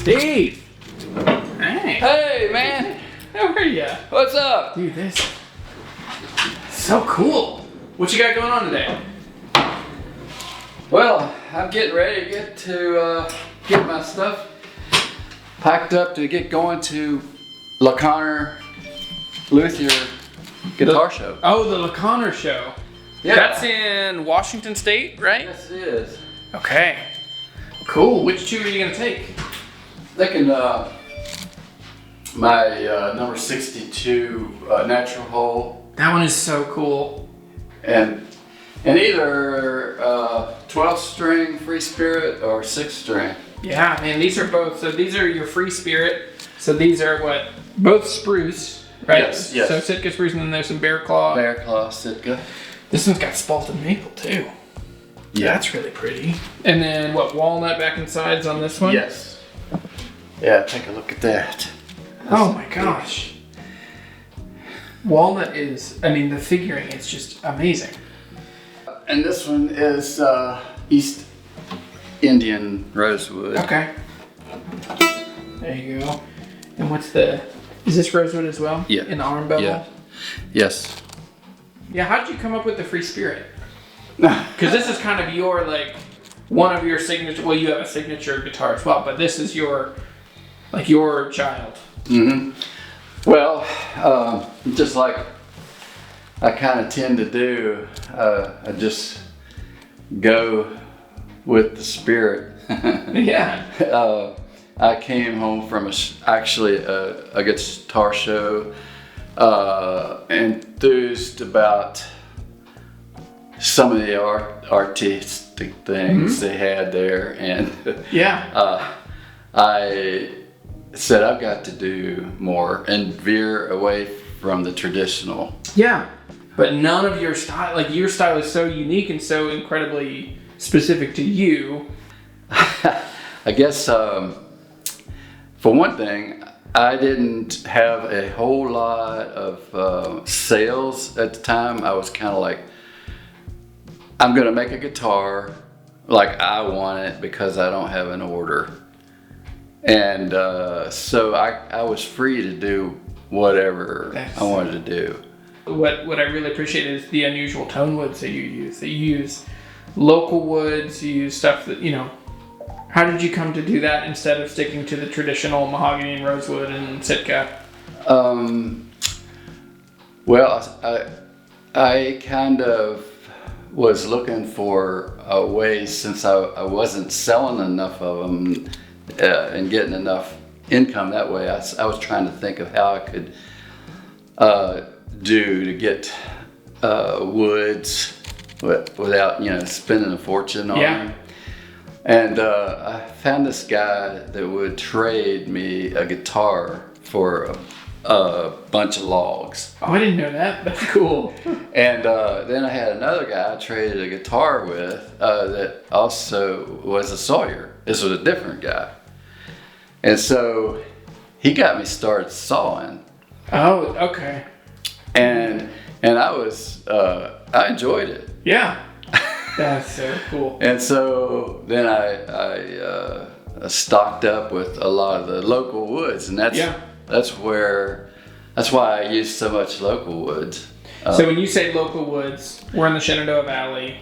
Steve! Hey! Hey, man! How are ya? What's up? Dude, this is so cool. What you got going on today? Well, I'm getting ready to get my stuff packed up to get going to LaConner Luthier Guitar Show. Oh, the LaConner show. Yeah. That's in Washington State, right? Yes, it is. Okay. Cool. Which two are you gonna take? Thinking my number 62 natural hole, That one is so cool. and either 12 string free spirit or 6 string. Yeah, man, these are both. So these are your free spirit. So these are what? Both spruce, right? Yes, yes. So Sitka spruce, and then there's some bear claw. Bear Claw Sitka. This one's got spalted maple too. Yeah. That's really pretty. And then what? Walnut back and sides on this one. Yes. Yeah, take a look at that. Oh my gosh. Walnut is, I mean, the figuring is just amazing. And this one is East Indian rosewood. Okay. There you go. And what's the, is this rosewood as well? Yeah. In the arm bevel? Yeah. Yes. Yeah, how did you come up with the free spirit? Because this is kind of your, like, one of your signature, well, you have a signature guitar as well, but this is your, like, your child. Mm-hmm. Well, just like I kind of tend to do, I just go with the spirit. Yeah. I came home from actually a guitar show, enthused about some of the artistic things they had there, and Yeah. I said I've got to do more and veer away from the traditional. Yeah. But none of your style, like, your style is so unique and so incredibly specific to you. I guess for one thing, I didn't have a whole lot of sales at the time. I was kind of like, I'm gonna make a guitar like I want it because I don't have an order. And so I was free to do whatever I wanted to do. What I really appreciate is the unusual tone woods that you use. That you use local woods, you use stuff that, you know, how did you come to do that instead of sticking to the traditional mahogany and rosewood and Sitka? Well, I kind of was looking for a way, since I wasn't selling enough of them and getting enough income that way. I was trying to think of how I could do to get woods without, you know, spending a fortune on them. And I found this guy that would trade me a guitar for a bunch of logs. Oh, I didn't know that. That's cool. And then I had another guy I traded a guitar with that also was a sawyer. This was a different guy. And so he got me started sawing. Oh, okay. And I was, I enjoyed it. Yeah. That's so cool. And so then I stocked up with a lot of the local woods, and that's why I use so much local woods. So when you say local woods, we're in the Shenandoah Valley.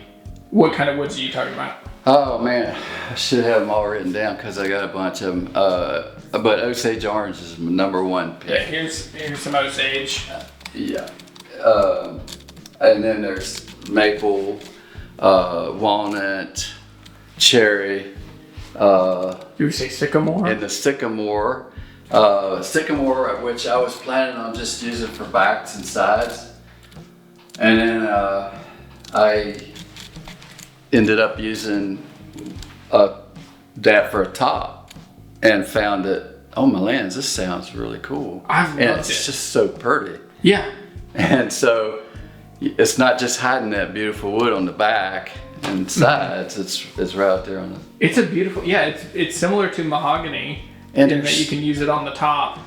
What kind of woods are you talking about? Oh man, I should have them all written down because I got a bunch of them. But Osage Orange is my number one pick. Yeah, here's some Osage. Yeah. And then there's maple, walnut, cherry. Do we say sycamore? And the sycamore. Sycamore, which I was planning on just using for backs and sides. And then I ended up using that for a top and found that, oh my lands, this sounds really cool. I've loved and it's it. just so pretty. Yeah. And so it's not just hiding that beautiful wood on the back and sides, it's right out there on the... It's a beautiful, yeah, it's similar to mahogany And in that you can use it on the top.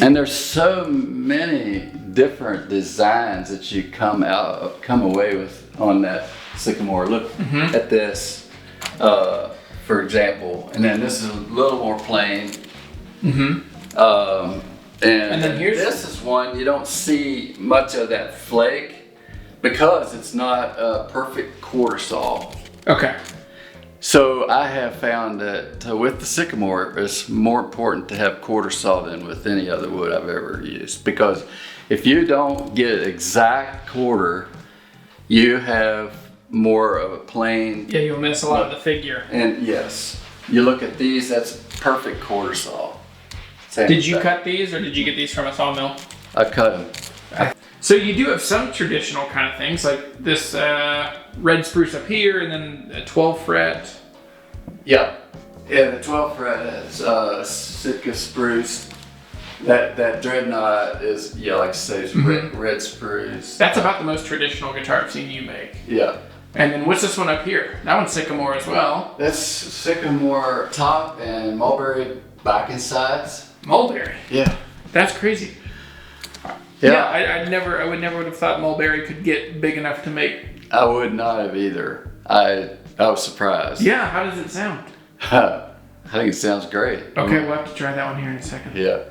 And there's so many different designs that you come away with on that sycamore. Look at this, for example, and then this is a little more plain. And then here's this is one you don't see much of that flake because it's not a perfect quarter saw. Okay. So I have found that with the sycamore, it's more important to have quarter saw than with any other wood I've ever used, because if you don't get exact quarter, you have more of a plain. Yeah, you'll miss a lot of the figure. And yes, you look at these, that's perfect quarter saw. Same Did you thing. cut these, or did you get these from a sawmill? I cut them. So you do have some traditional kind of things, like this red spruce up here, and then a 12 fret. Yeah, the 12 fret is Sitka spruce. That dreadnought is, yeah, like I say, it's red spruce. That's about the most traditional guitar I've seen you make. Yeah. And then what's this one up here? That one's sycamore as well. That's sycamore top and mulberry back and sides. Mulberry. Yeah. That's crazy. Yeah. I would never have thought mulberry could get big enough to make. I would not have either. I was surprised. Yeah, how does it sound? I think it sounds great. Okay, we'll have to try that one here in a second. Yeah.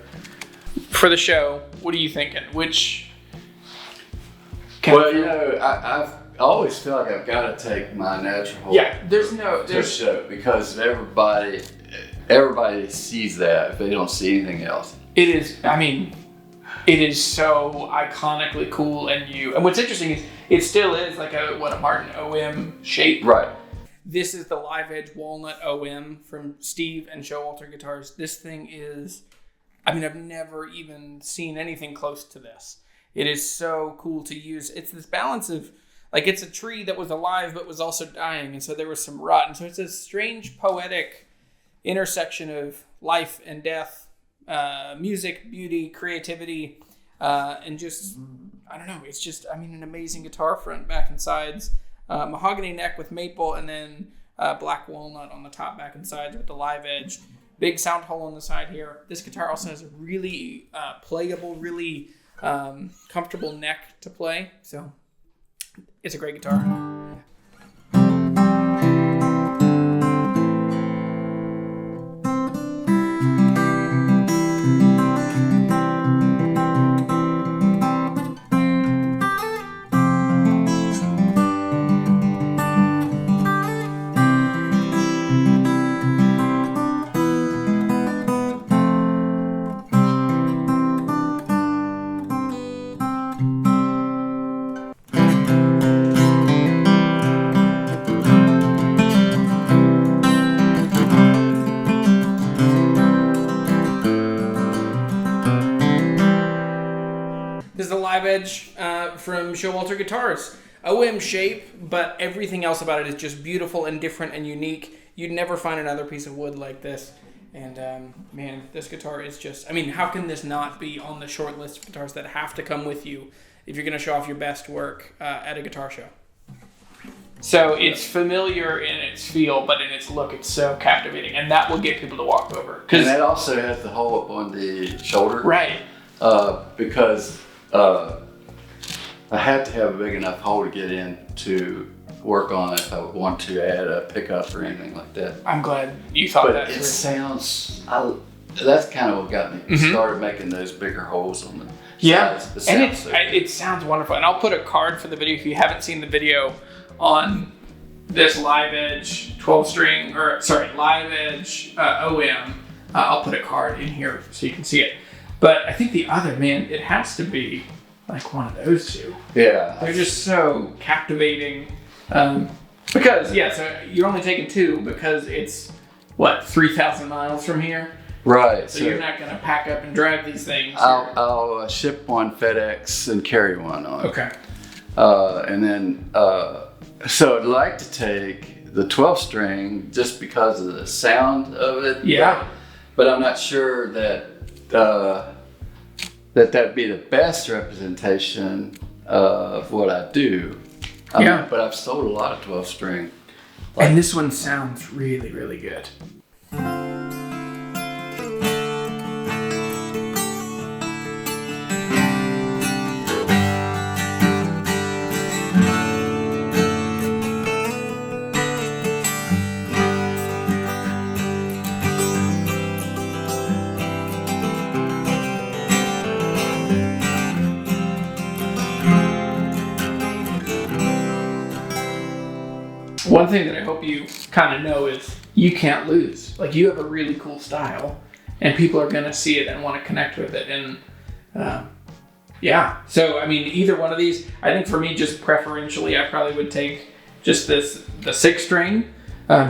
For the show, what are you thinking? Which? Well, you know, I always feel like I've got to take my natural. Yeah, there's show, because everybody sees that if they don't see anything else. It is. I mean, it is so iconically cool, and what's interesting is it still is like a Martin OM shape. Right. This is the Live Edge Walnut OM from Steve and Showalter Guitars. This thing is, I mean, I've never even seen anything close to this. It is so cool to use. It's this balance of, like, it's a tree that was alive but was also dying, and so there was some rot. And so it's a strange poetic intersection of life and death, music, beauty, creativity, and just, I don't know, it's just, I mean, an amazing guitar front, back and sides. Mahogany neck with maple, and then black walnut on the top, back and sides with the live edge. Big sound hole on the side here. This guitar also has a really playable, really comfortable neck to play. So it's a great guitar. This is the Live Edge from Showalter Guitars. OM shape, but everything else about it is just beautiful and different and unique. You'd never find another piece of wood like this. And man, this guitar is just, I mean, how can this not be on the short list of guitars that have to come with you if you're going to show off your best work at a guitar show? So it's familiar in its feel, but in its look, it's so captivating. And that will get people to walk over. And that also has the hole up on the shoulder. Right. Because I have to have a big enough hole to get in to work on if I would want to add a pickup or anything like that. I'm glad you thought that through. But it sounds, that's kind of what got me started making those bigger holes on the sides. And it sounds wonderful. And I'll put a card for the video if you haven't seen the video on this Live Edge 12-string, Live Edge OM. I'll put a card in here so you can see it. But I think the other, man, it has to be like one of those two. Yeah. They're just so captivating. Because, so you're only taking two because it's, 3,000 miles from here? Right. So you're not going to pack up and drive these things? I'll ship one FedEx and carry one on. Okay. And then, so I'd like to take the 12 string just because of the sound of it. Yeah. But I'm not sure that that'd be the best representation of what I do. Yeah. But I've sold a lot of 12 string. And this one sounds really, really good. One thing that I hope you kind of know is you can't lose. Like, you have a really cool style, and people are going to see it and want to connect with it. And yeah, so I mean, either one of these, I think for me, just preferentially, I probably would take just the 6 string,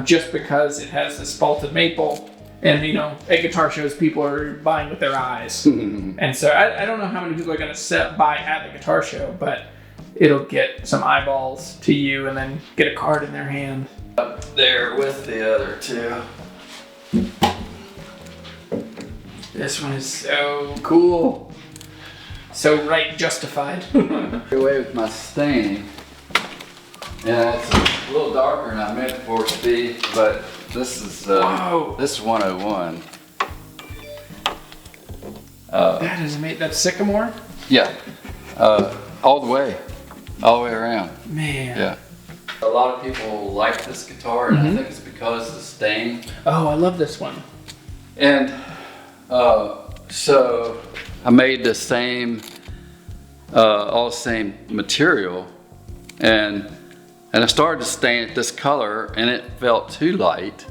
just because it has this spalted maple. And, you know, at guitar shows, people are buying with their eyes. And so I don't know how many people are going to buy at the guitar show, but it'll get some eyeballs to you and then get a card in their hand. Up there with the other 2. This one is so cool. So right justified. Away with my stain. Yeah, it's a little darker than I meant for it to be, but this is Whoa. This is 101. That is amazing. That's sycamore? Yeah, all the way around. Man. Yeah. A lot of people like this guitar, and I think it's because of the stain. Oh, I love this one. And so I made the same, all the same material, and I started to stain it this color, and it felt too light.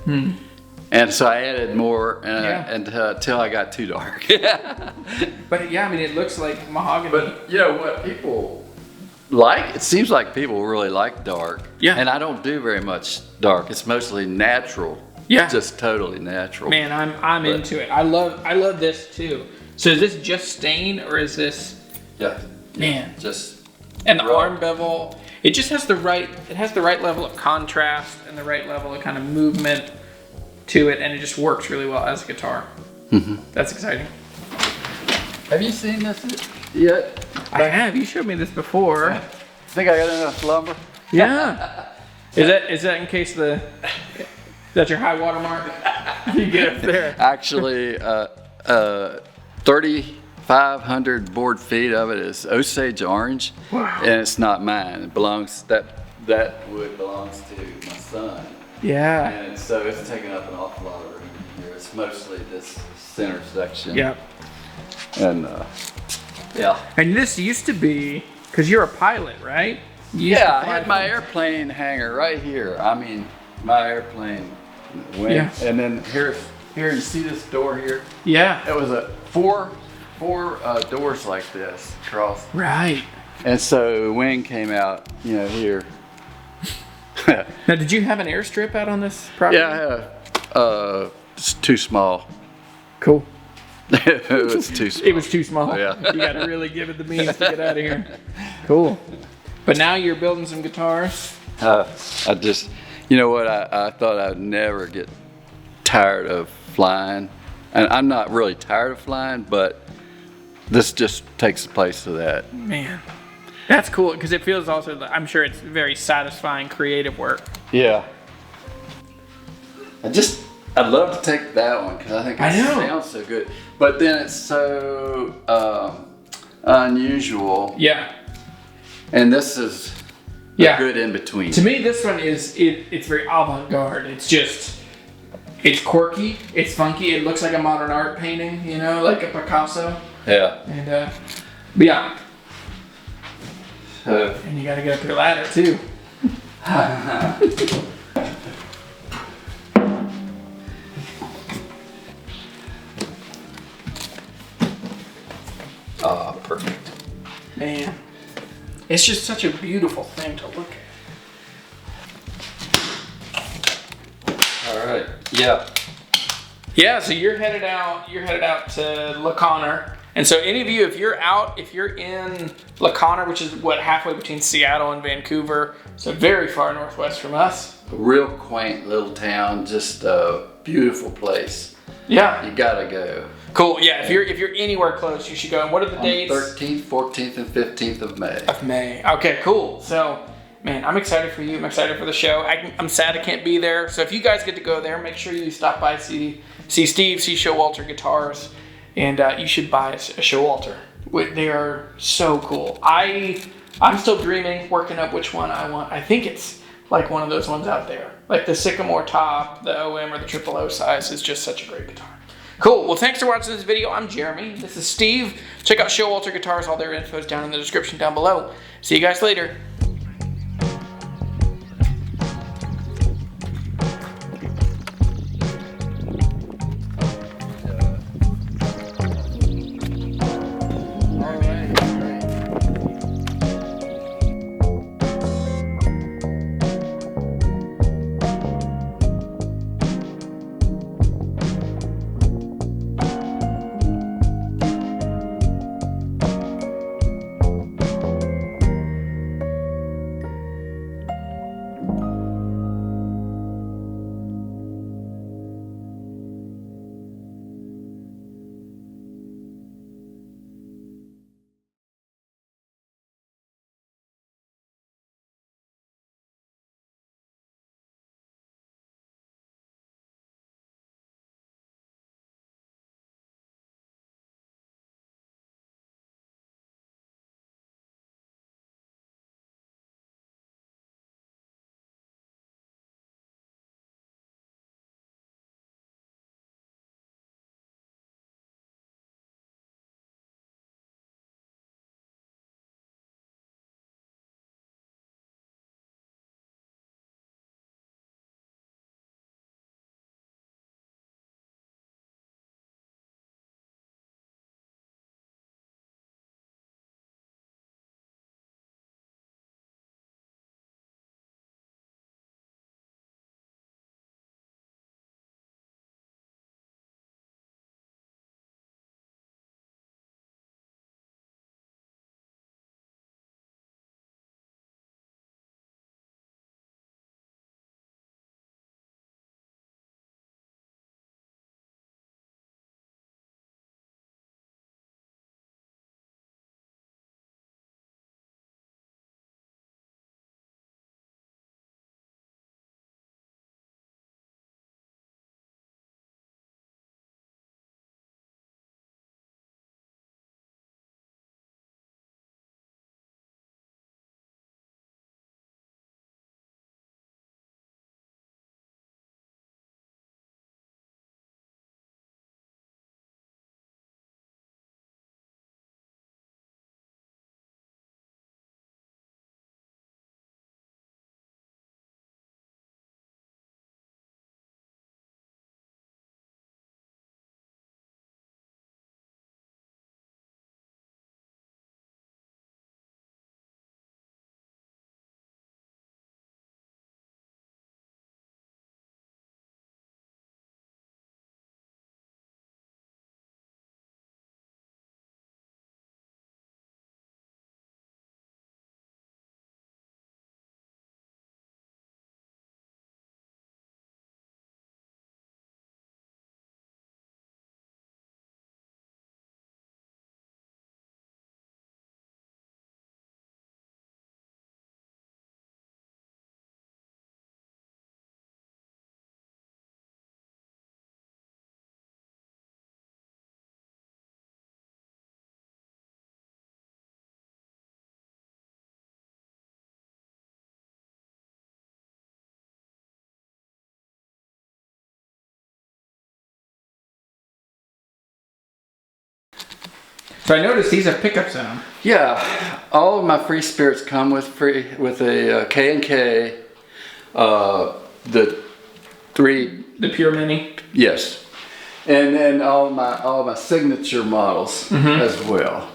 And so I added more, until I got too dark. But yeah, I mean, it looks like mahogany. But you know what people like? It seems like people really like dark. Yeah. And I don't do very much dark. It's mostly natural. Yeah. Just totally natural. Man, I'm into it. I love this too. So is this just stain, or is this? Yeah. Man. Just. And the arm bevel, it just has the right level of contrast and the right level of kind of movement to it, and it just works really well as a guitar. That's exciting. Have you seen this yet? I have. You showed me this before. Think I got enough lumber? Yeah. Is that in case that's your high water mark? You get up there. Actually, 3,500 board feet of it is Osage orange. Wow. And it's not mine. It belongs, that wood belongs to my son. Yeah. And so it's taking up an awful lot of room here. It's mostly this center section. Yep. And yeah. And this used to be, because you're a pilot, right? You used to Yeah, I fly had my planes. airplane hangar right here. I mean, my airplane wing. Yeah. And then here you see this door here? Yeah. It was a four doors like this across. Right. And so the wing came out, you know, here. Now, did you have an airstrip out on this property? Yeah, I had it's too small. Cool. It was too small. It was too small. Yeah. You got to really give it the means to get out of here. Cool. But now you're building some guitars. I just, you know what, I thought I'd never get tired of flying. And I'm not really tired of flying, but this just takes the place of that. Man, that's cool, because it feels also, I'm sure it's very satisfying creative work. Yeah. I'd love to take that one because I think it sounds so good. But then it's so unusual. Yeah. And this is a good in between. To me, this one it's very avant-garde. It's quirky, it's funky, it looks like a modern art painting, you know, like a Picasso. Yeah. And but yeah. And you gotta get up your ladder too. Oh, perfect. Man, it's just such a beautiful thing to look at. All right. Yeah. Yeah, so you're headed out to La Conner, And so any of you, if you're in La Conner, which is halfway between Seattle and Vancouver, so very far northwest from us. A real quaint little town, just a beautiful place. Yeah. You gotta go. Cool. Yeah. If you're anywhere close, you should go. And what are the dates? 13th, 14th, and 15th of May. Of May. Okay. Cool. So, man, I'm excited for you. I'm excited for the show. I'm sad I can't be there. So if you guys get to go there, make sure you stop by, see Steve, see Showalter Guitars, and you should buy a Showalter. They are so cool. I'm still dreaming, working up which one I want. I think it's like one of those ones out there. Like the Sycamore top, the OM, or the Triple O size is just such a great guitar. Cool. Well, thanks for watching this video. I'm Jeremy. This is Steve. Check out Showalter Guitars. All their info is down in the description down below. See you guys later. So I noticed these have pickups in them. Yeah, all of my free spirits come with a K&K, the Pure Mini. Yes, and then all my signature models as well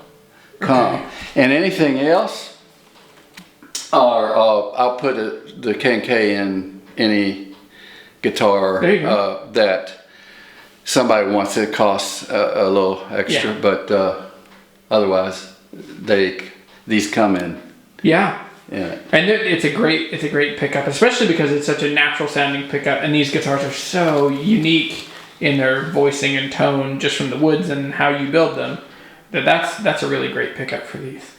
come. Okay. And anything else, or I'll put the K&K in any guitar that somebody wants. It costs a little extra, but Otherwise, these come in. Yeah. Yeah. And it's a great pickup, especially because it's such a natural sounding pickup, and these guitars are so unique in their voicing and tone just from the woods and how you build them. That's a really great pickup for these.